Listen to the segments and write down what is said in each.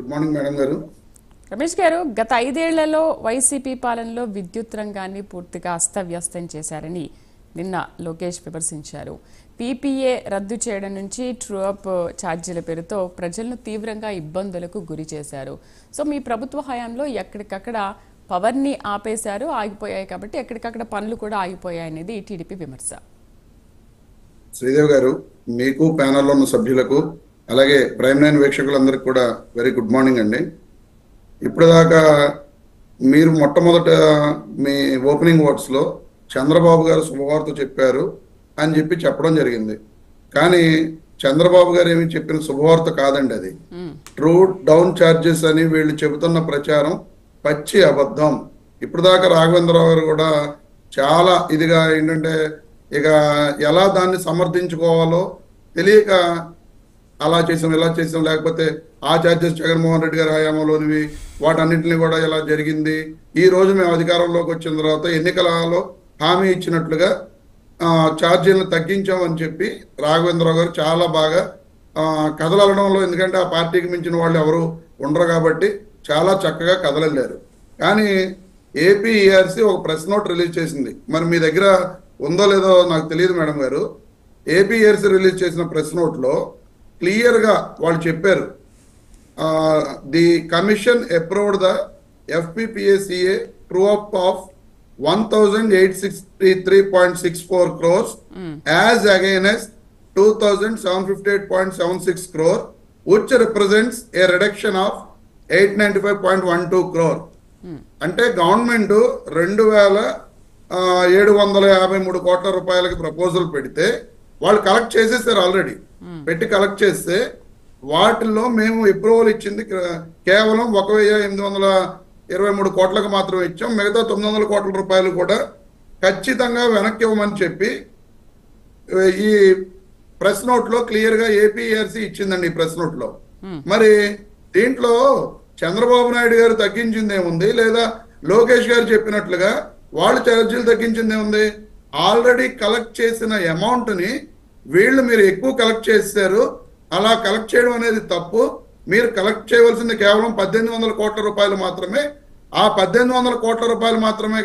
Good morning madam గారు. రమేష్ గారు, గత 5 ఏళ్లలో వైసీపీ పాలనలో విద్యుత్ రంగాన్ని పూర్తిగా అస్తవ్యస్తం చేశారని నిన్న లోకేష్ విమర్శించారు. పీపీఏ రద్దు చేయడం నుంచి ట్రూ-అప్ ఛార్జీల పేరుతో ప్రజలను తీవ్రంగా ఇబ్బందులకు గురి చేశారు. సో మీ ప్రభుత్వ హయాంలో ఎక్కడికక్కడ పవర్ని ఆపేశారు, ఆగిపోయాయి కాబట్టి ఎక్కడికక్కడ పనులు కూడా ఆగిపోయాయి అనేది టీడీపీ విమర్శ. శ్రీదేవి గారు, మీకు ప్యానల్లో ఉన్న సభ్యులకు అలాగే ప్రైమ్ లైన్ వీక్షకులందరికీ కూడా వెరీ గుడ్ మార్నింగ్ అండి. ఇప్పటిదాకా మీరు మొట్టమొదట మీ ఓపెనింగ్ వర్డ్స్లో చంద్రబాబు గారు శుభవార్త చెప్పారు అని చెప్పడం జరిగింది. కానీ చంద్రబాబు గారు ఏమి చెప్పిన శుభవార్త కాదండి అది. ట్రూ డౌన్ ఛార్జెస్ అని వీళ్ళు చెబుతున్న ప్రచారం పచ్చి అబద్ధం. ఇప్పటిదాకా రాఘవేంద్రరావు గారు కూడా చాలా ఇదిగా ఏంటంటే ఇక ఎలా దాన్ని సమర్థించుకోవాలో తెలియక అలా చేసాం ఇలా చేసాం, లేకపోతే ఆ ఛార్జెస్ జగన్మోహన్ రెడ్డి గారి హయాంలోనివి, వాటన్నింటినీ కూడా ఇలా జరిగింది. ఈ రోజు మేము అధికారంలోకి వచ్చిన తర్వాత ఎన్నికలలో హామీ ఇచ్చినట్లుగా ఛార్జీలను తగ్గించామని చెప్పి రాఘవేంద్రరావు గారు చాలా బాగా కథలడంలో, ఎందుకంటే ఆ పార్టీకి మించిన వాళ్ళు ఎవరు ఉండరు కాబట్టి చాలా చక్కగా కథలెళ్ళారు. కానీ ఏపీఈఆర్సీ ఒక ప్రెస్ నోట్ రిలీజ్ చేసింది. మరి మీ దగ్గర ఉందో లేదో నాకు తెలియదు మేడం గారు. ఏపీఈఆర్సీ రిలీజ్ చేసిన ప్రెస్ నోట్లో క్లియర్గా వాళ్ళు చెప్పారు, the commission approved the FPPACA true-up of 1,863.64 crores as against 2,758.76 crore, which represents a reduction of 895.12 crore. అంటే గవర్నమెంట్ 2,753 కోట్ల రూపాయలకి ప్రపోజల్ పెడితే వాళ్ళు కలెక్ట్ చేసేసారు. ఆల్రెడీ పెట్టి కలెక్ట్ చేస్తే వాటిల్లో మేము అప్రూవల్ ఇచ్చింది కేవలం 1,823 కోట్లకు మాత్రమే ఇచ్చాం. మిగతా 900 కోట్ల రూపాయలు కూడా ఖచ్చితంగా వెనక్కి ఇవ్వమని చెప్పి ఈ ప్రెస్ నోట్ లో క్లియర్ గా ఏపీఆర్సీ ఇచ్చిందండి. ఈ ప్రెస్ నోట్ లో మరి దీంట్లో చంద్రబాబు నాయుడు గారు తగ్గించింది ఏముంది, లేదా లోకేష్ గారు చెప్పినట్లుగా వాళ్ళు ఛార్జీలు తగ్గించింది ఏముంది? ఆల్రెడీ కలెక్ట్ చేసిన అమౌంట్ ని వీళ్ళు మీరు ఎక్కువ కలెక్ట్ చేశారు. అలా కలెక్ట్ చేయడం అనేది తప్పు. మీరు కలెక్ట్ చేయవలసింది కేవలం 1,800 కోట్ల రూపాయలు మాత్రమే. ఆ 1,800 కోట్ల రూపాయలు మాత్రమే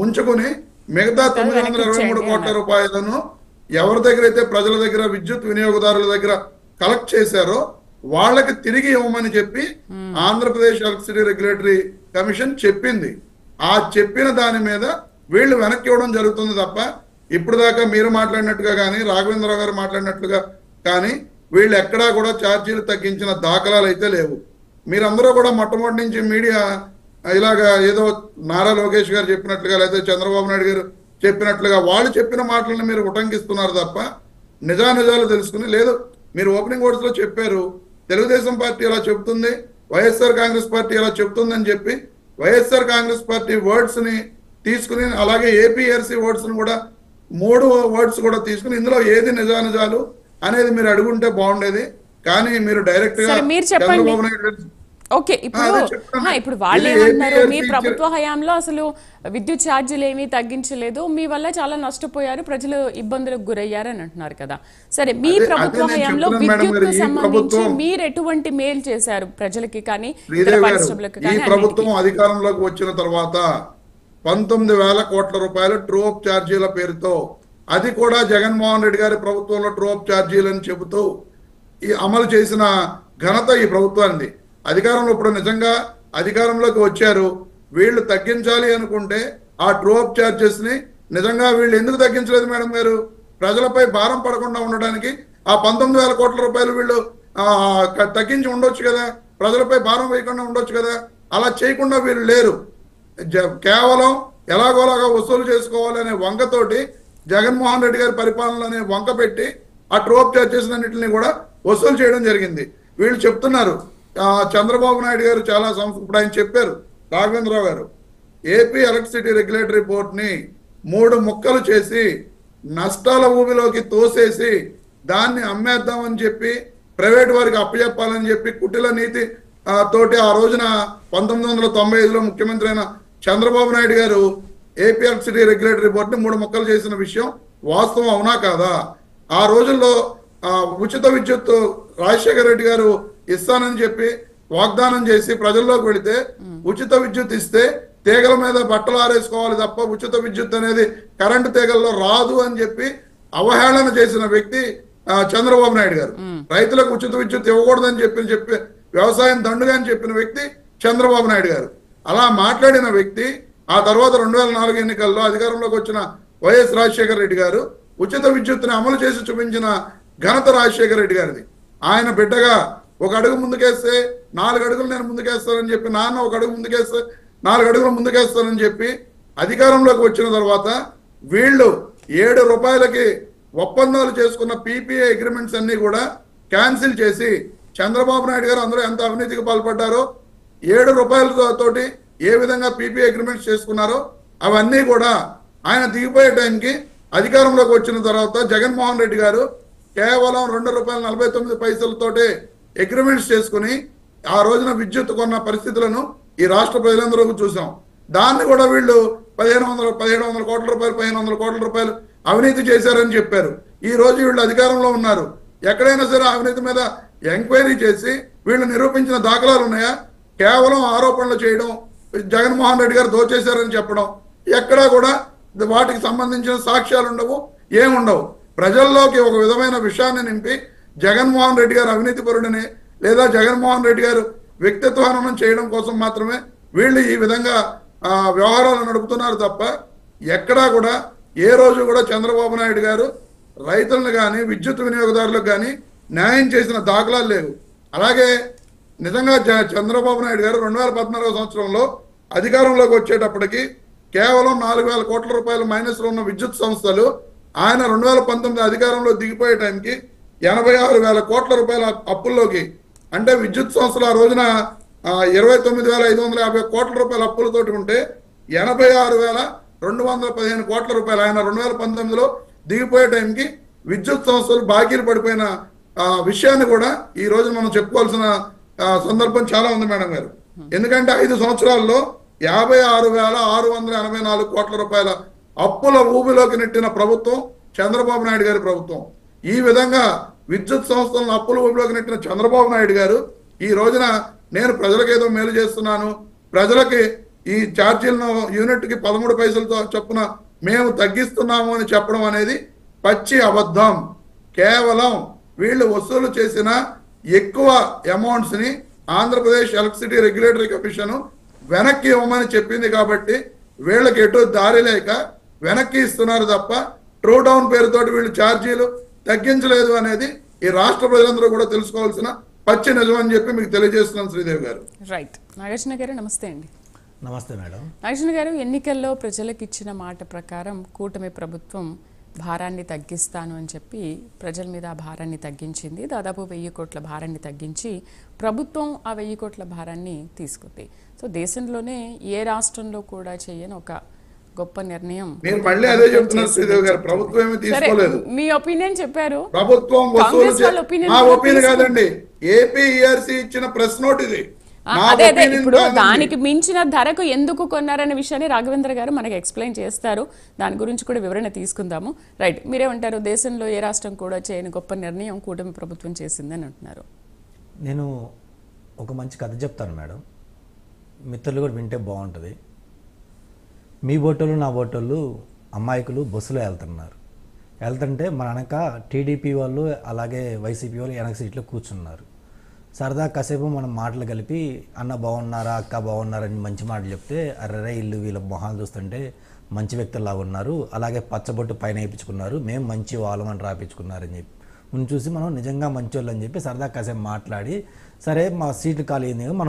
ఉంచుకుని మిగతా 923 కోట్ల రూపాయలను ఎవరి దగ్గర అయితే ప్రజల దగ్గర, విద్యుత్ వినియోగదారుల దగ్గర కలెక్ట్ చేశారో వాళ్ళకి తిరిగి ఇవ్వమని చెప్పి ఆంధ్రప్రదేశ్ ఎలక్ట్రిసిటీ రెగ్యులేటరీ కమిషన్ చెప్పింది. ఆ చెప్పిన దాని మీద వీళ్ళు వెనక్కి ఇవ్వడం జరుగుతుంది తప్ప ఇప్పుడు దాకా మీరు మాట్లాడినట్టుగా కానీ రాఘవేంద్రరావు గారు మాట్లాడినట్లుగా కానీ వీళ్ళు ఎక్కడా కూడా ఛార్జీలు తగ్గించిన దాఖలాలు అయితే లేవు. మీరందరూ కూడా మొట్టమొదటి నుంచి మీడియా ఇలాగా ఏదో నారా లోకేష్ గారు చెప్పినట్లుగా లేదా చంద్రబాబు నాయుడు గారు చెప్పినట్లుగా వాళ్ళు చెప్పిన మాటలను మీరు ఉటంకిస్తున్నారు తప్ప నిజానిజాలు తెలుసుకుని లేదు. మీరు ఓపెనింగ్ వర్డ్స్ లో చెప్పారు, తెలుగుదేశం పార్టీ ఎలా చెబుతుంది, వైఎస్ఆర్ కాంగ్రెస్ పార్టీ ఎలా చెబుతుందని చెప్పి వైఎస్ఆర్ కాంగ్రెస్ పార్టీ వర్డ్స్ ని తీసుకుని అలాగే ఏపీఆర్సీ వర్డ్స్ ని కూడా 3 వర్డ్స్ కూడా తీసుకుని ఇందులో ఏది నిజానిజాలు అనేది మీరు అడుగుంటే బాగుండేది. కానీ మీరు డైరెక్ట్ గా చంద్రబాబు నాయుడు ఓకే, ఇప్పుడు వాళ్ళు ఏమంటున్నారు, మీ ప్రభుత్వ హయాంలో అసలు విద్యుత్ ఛార్జీలు ఏమీ తగ్గించలేదు, మీ వల్ల చాలా నష్టపోయారు, ప్రజలు ఇబ్బందులకు గురయ్యారు అని అంటున్నారు కదా. సరే, మీ ప్రభుత్వ హయాంలో విద్యుత్ సంబంధించి మీరు ఎటువంటి మేలు చేశారు ప్రజలకి కానీ పరిశ్రమలకు కానీ? ఈ ప్రభుత్వం అధికారంలోకి వచ్చిన తర్వాత 19,000 కోట్ల రూపాయలు ట్రూ-అప్ ఛార్జీల పేరుతో, అది కూడా జగన్మోహన్ రెడ్డి గారి ప్రభుత్వంలో ట్రూ-అప్ ఛార్జీలు అని చెబుతూ ఈ అమలు చేసిన ఘనత ఈ ప్రభుత్వానికి. అధికారంలో ఇప్పుడు నిజంగా అధికారంలోకి వచ్చారు, వీళ్ళు తగ్గించాలి అనుకుంటే ఆ ట్రూ-అప్ ఛార్జెస్ ని నిజంగా వీళ్ళు ఎందుకు తగ్గించలేదు మేడం గారు? ప్రజలపై భారం పడకుండా ఉండడానికి ఆ 19,000 కోట్ల రూపాయలు వీళ్ళు తగ్గించి ఉండొచ్చు కదా, ప్రజలపై భారం వేయకుండా ఉండొచ్చు కదా. అలా చేయకుండా వీళ్ళు లేరు. కేవలం ఎలాగోలాగా వసూలు చేసుకోవాలనే వంకతోటి జగన్మోహన్ రెడ్డి గారి పరిపాలనలోనే వంక పెట్టి ఆ ట్రూ-అప్ ఛార్జెస్ అన్నింటినీ కూడా వసూలు చేయడం జరిగింది. వీళ్ళు చెప్తున్నారు చంద్రబాబు నాయుడు గారు చాలా ఇప్పుడు ఆయన చెప్పారు రాఘవేంద్రరావు గారు, ఏపీ ఎలక్ట్రిసిటీ రెగ్యులేటరీ బోర్డుని 3 ముక్కలు చేసి నష్టాల ఊబిలోకి తోసేసి దాన్ని అమ్మేద్దామని చెప్పి ప్రైవేట్ వారికి అప్పచెప్పాలని చెప్పి కుటిల నీతి తోటి ఆ రోజున 1995లో ముఖ్యమంత్రి అయిన చంద్రబాబు నాయుడు గారు ఏపీ ఎలక్ట్రిసిటీ రెగ్యులేటరీ బోర్డుని 3 ముక్కలు చేసిన విషయం వాస్తవం అవునా కాదా? ఆ రోజుల్లో ఉచిత విద్యుత్ రాజశేఖర రెడ్డి గారు ఇస్తానని చెప్పి వాగ్దానం చేసి ప్రజల్లోకి వెళితే ఉచిత విద్యుత్ ఇస్తే తీగల మీద బట్టలు ఆరేసుకోవాలి తప్ప ఉచిత విద్యుత్ అనేది కరెంటు తీగల్లో రాదు అని చెప్పి అవహేళన చేసిన వ్యక్తి చంద్రబాబు నాయుడు గారు. రైతులకు ఉచిత విద్యుత్ ఇవ్వకూడదని చెప్పి వ్యవసాయం దండుగా అని చెప్పిన వ్యక్తి చంద్రబాబు నాయుడు గారు. అలా మాట్లాడిన వ్యక్తి ఆ తర్వాత 2004 ఎన్నికల్లో అధికారంలోకి వచ్చిన వైఎస్ రాజశేఖర రెడ్డి గారు ఉచిత విద్యుత్తుని అమలు చేసి చూపించిన ఘనత రాజశేఖర రెడ్డి గారిది. ఆయన బిడ్డగా ఒక అడుగు ముందుకేస్తే 4 అడుగులు నేను ముందుకేస్తానని చెప్పి, నాన్న ఒక అడుగు ముందుకేస్తే 4 అడుగులు ముందుకేస్తానని చెప్పి అధికారంలోకి వచ్చిన తర్వాత వీళ్ళు 7 రూపాయలకి ఒప్పందాలు చేసుకున్న పీపీఏ అగ్రిమెంట్స్ అన్ని కూడా క్యాన్సిల్ చేసి చంద్రబాబు నాయుడు గారు అందరూ ఎంత అవినీతికి పాల్పడ్డారో, 7 రూపాయలతోటి ఏ విధంగా పీపీఏ అగ్రిమెంట్స్ చేసుకున్నారో అవన్నీ కూడా ఆయన దిగిపోయే టైంకి అధికారంలోకి వచ్చిన తర్వాత జగన్మోహన్ రెడ్డి గారు కేవలం ₹2.49 అగ్రిమెంట్స్ చేసుకుని ఆ రోజున విద్యుత్ కొన్న పరిస్థితులను ఈ రాష్ట్ర ప్రజలందరూ చూసాం. దాన్ని కూడా వీళ్ళు 1700 కోట్ల రూపాయలు 1500 కోట్ల రూపాయలు అవినీతి చేశారని చెప్పారు. ఈ రోజు వీళ్ళు అధికారంలో ఉన్నారు. ఎక్కడైనా సరే అవినీతి మీద ఎంక్వైరీ చేసి వీళ్ళు నిరూపించిన దాఖలాలు ఉన్నాయా? కేవలం ఆరోపణలు చేయడం, జగన్మోహన్ రెడ్డి గారు దోచేశారని చెప్పడం, ఎక్కడా కూడా వాటికి సంబంధించిన సాక్ష్యాలు ఉండవు, ఏముండవు. ప్రజల్లోకి ఒక విధమైన విషయాన్ని నింపి జగన్మోహన్ రెడ్డి గారు అవినీతి పరుడని లేదా జగన్మోహన్ రెడ్డి గారు వ్యక్తిత్వహననం చేయడం కోసం మాత్రమే వీళ్ళు ఈ విధంగా వ్యవహారాలు నడుపుతున్నారు తప్ప ఎక్కడా కూడా ఏ రోజు కూడా చంద్రబాబు నాయుడు గారు రైతులను కానీ విద్యుత్ వినియోగదారులకు కానీ న్యాయం చేసిన దాఖలాలు లేవు. అలాగే నిజంగా చంద్రబాబు నాయుడు గారు 2014 సంవత్సరంలో అధికారంలోకి వచ్చేటప్పటికి కేవలం 4,000 కోట్ల రూపాయలు మైనస్లో ఉన్న విద్యుత్ సంస్థలు ఆయన 2019 అధికారంలో దిగిపోయే టైంకి 86,000 కోట్ల రూపాయల అప్పుల్లోకి, అంటే విద్యుత్ సంస్థలు ఆ రోజున 29,550 కోట్ల రూపాయల అప్పులతోటి ఉంటే 86,215 కోట్ల రూపాయలు ఆయన 2019లో దిగిపోయే టైంకి విద్యుత్ సంస్థలు బాకీలు పడిపోయిన విషయాన్ని కూడా ఈ రోజు మనం చెప్పుకోవాల్సిన సందర్భం చాలా ఉంది మేడం గారు. ఎందుకంటే 5 సంవత్సరాల్లో 56,684 కోట్ల రూపాయల అప్పుల ఊబిలోకి నెట్టిన ప్రభుత్వం చంద్రబాబు నాయుడు గారి ప్రభుత్వం. ఈ విధంగా విద్యుత్ సంస్థలను అప్పుల ఊబిలోకి నెట్టిన చంద్రబాబు నాయుడు గారు ఈ రోజున నేను ప్రజలకు ఏదో మేలు చేస్తున్నాను, ప్రజలకి ఈ ఛార్జీలను యూనిట్కి 13 పైసలతో చొప్పున మేము తగ్గిస్తున్నాము అని చెప్పడం అనేది పచ్చి అబద్ధం. కేవలం వీళ్ళు వసూలు చేసిన ఎక్కువ అమౌంట్స్ ని ఆంధ్రప్రదేశ్ ఎలక్ట్రిసిటీ రెగ్యులేటరీ కమిషన్ వెనక్కి ఇవ్వమని చెప్పింది కాబట్టి వీళ్ళకి ఎటు దారి లేక వెనక్కి ఇస్తున్నారు తప్ప ట్రూ డౌన్ పేరుతోటి వీళ్ళు ఛార్జీలు తగ్గించలేదు అనేది ఈ రాష్ట్ర ప్రజలందరూ కూడా తెలుసుకోవాల్సిన పచ్చి నిజం అని చెప్పి మీకు తెలియజేస్తున్నాను శ్రీదేవి గారు. రైట్. నాగేశ్వర గారు నమస్తే అండి. నమస్తే మేడం. నాగేశ్వర గారు, ఎన్నికల్లో ప్రజలకు ఇచ్చిన మాట ప్రకారం కూటమి ప్రభుత్వం భారాన్ని తగ్గిస్తాను అని చెప్పి ప్రజల మీద ఆ భారాన్ని తగ్గించింది. దాదాపు 1000 కోట్ల భారాన్ని తగ్గించి ప్రభుత్వం ఆ 1000 కోట్ల భారాన్ని తీసుకుంది. సో దేశంలోనే ఏ రాష్ట్రంలో కూడా చేయని ఒక గొప్ప నిర్ణయం. మీరు మళ్ళీ అదే చెప్తున్నారు శ్రీదేవి గారు, ప్రభుత్వం ఏమీ తీసుకోలేదు. మీ ఒపీనియన్ చెప్పారు, ప్రభుత్వం వసూలు మా ఒపీనియన్ కాదండి, ఏపీఈఆర్సీ ఇచ్చిన ప్రెస్ నోట్ ఇది. అదే ఇప్పుడు దానికి మించిన ధరకు ఎందుకు కొన్నారనే విషయాన్ని రాఘవేంద్ర గారు మనకి ఎక్స్ప్లెయిన్ చేస్తారు. దాని గురించి కూడా వివరణ తీసుకుందాము. రైట్, మీరేమంటారు? దేశంలో ఏ రాష్ట్రం కూడా చేయని గొప్ప నిర్ణయం కూటమి ప్రభుత్వం చేసిందని అంటున్నారు. నేను ఒక మంచి కథ చెప్తాను మేడం, మిత్రులు కూడా వింటే బాగుంటుంది. మీ ఓటోళ్ళు నా ఓటోళ్ళు అమ్మాయికులు బస్సులో వెళ్తుంటే మన వెనక టీడీపీ వాళ్ళు అలాగే వైసీపీ వాళ్ళు వెనక సీట్లో కూర్చున్నారు. సరదా కాసేపు మనం మాటలు కలిపి అన్న బాగున్నారా అక్క బాగున్నారా అని మంచి మాటలు చెప్తే, అర్రే ఇల్లు వీళ్ళ మొహాలు చూస్తుంటే మంచి వ్యక్తుల్లాగా ఉన్నారు, అలాగే పచ్చబొట్టు పైన వేయించుకున్నారు, మేము మంచి వాళ్ళమని రాపించుకున్నారని చెప్పి చూసి మనం నిజంగా మంచి వాళ్ళు అని చెప్పి సరదా కాసేపు మాట్లాడి, సరే మా సీట్లు ఖాళీ అయింది మనం